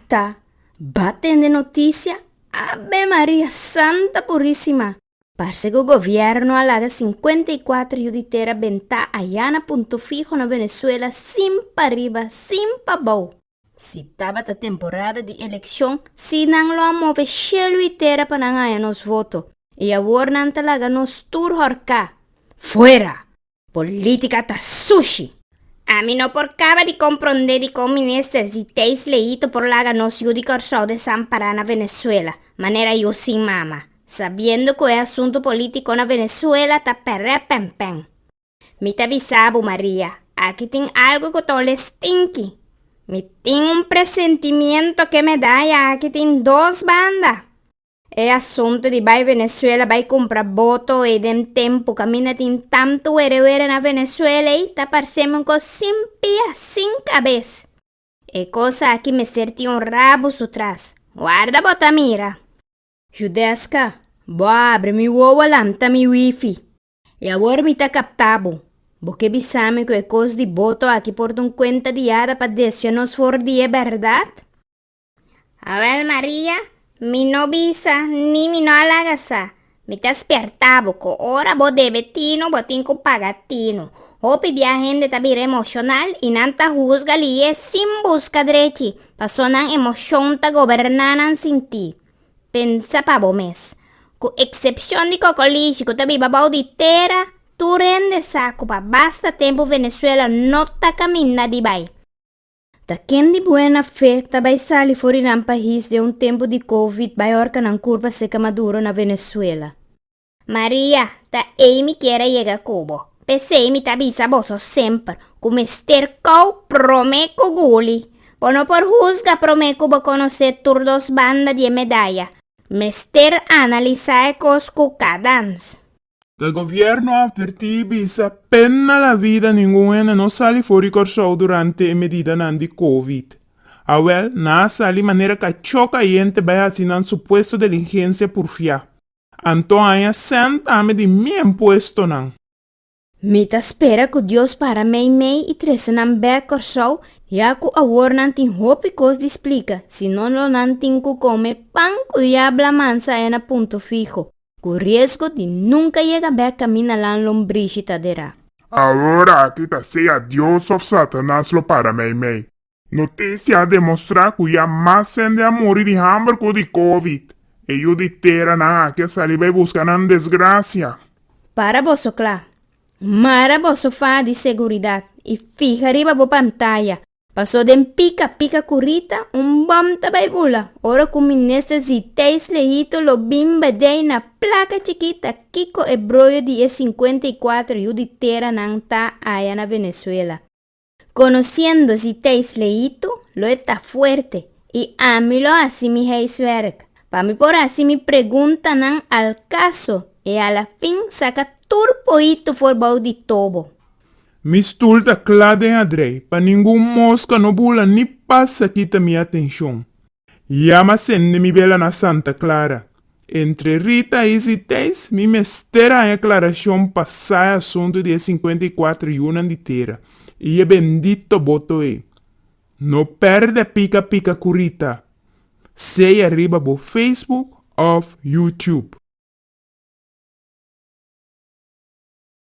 Tá, batem de notícia, Ave Maria Santa Puríssima. Parece que o governo alaga 54 juditeira bentar allá na Ponto Fijo na Venezuela, sim para riba, sim para baixo. Se tava a temporada de eleição, se não lo move cheio inteira para não ganhar nos votos. E agora não talaga nos turhorca. Fuera! Política tá sushi! A mim não porcava de compreender de como ministros e teis leído por laga nos judicação de desamparar na Venezuela, maneira eu sem mama, sabendo que o assunto político na Venezuela tá perre pem. Me te avisava, Maria, aqui tem algo que tô stinky. Me tem pressentimento que me dá aqui tem duas bandas. É assunto de vai Venezuela vai comprar voto e dem tempo que a mina tem tanto era na Venezuela e tá parecendo com sem pia, sem cabeça. É coisa aqui me certi rabo atrás. Guarda bota mira. Judesca, boa abre mi uovo lamta mi wifi. E agora me tá captado. Porque bisame que é coisa de voto aqui por um conta diada para deixar nos for de é verdade? A ver, Maria. Mi no visa, ni mi no alagasa. Mi te aspertavo, ko ora bo debetino, bo tinko pagatino. Hopi viajende tabir emocional, y nanta juzga liye sin busca drechi. Paso nan emoción ta gobernanan sin ti. Pensa pa bo mes. Ku excepción di cocoliche, ku tabi babaw di tera, tu rende saco pa basta tempo Venezuela no ta camina di bay. Da quem de buena fé também sali fora do país de tempo de Covid maior que na curva seca maduro na Venezuela. Maria, ta Amy quer chegar a Cuba. Pensei me tabisa boso sempre, como estercou promeco guli. Bono por juzga promeco bo conhecer turdos banda de medalha. Mester analisar cos cucadans. El gobierno advertì bisa pena la vida ninguna no sali fuori corso durante medida di Covid. Awel, na sali manera que choca gente vai assinar supuesto de diligencia por fia. Antonia sentame de mi impuesto nan. Mita espera que Deus para mei e trece nan be corso, ya que agora não tem hopi cos de explica, se não não tem que come pan que diabla mansa é na Ponto Fijo. Com risco de nunca chegar a caminar lá lombriz tadera. Agora aqui tá seja Deus of Satanás lo para mei. Notícia a demonstrar que já mais sende a morrer de hamburgo de Covid. E eu de terra na que saliva e buscando desgraça. Para você, claro. Mara você faz de segurança e fica arriba bo pantalla. Passou de pica curita, bom também bula. Ora com ministros e teis leíto lo bimba dei na placa chiquita Kiko e broio de 54 e de terra não tá aí na Venezuela. Conociendo si teis leíto, lo está fuerte. E a mí lo así mi heiswerk. Pa mí por así me preguntan al caso. E a la fin saca turpoito for bau de tobo. Mistulta clade Andrei, pa ninguém mosca no bula ni passa quita minha atenção. Yama sende mi bela na Santa Clara. Entre Rita e Zitéis, mi mestera a declaração passar assunto de 54 e una de terra. E é bendito boto e. No perde pica curita. Sei arriba bo Facebook ou YouTube.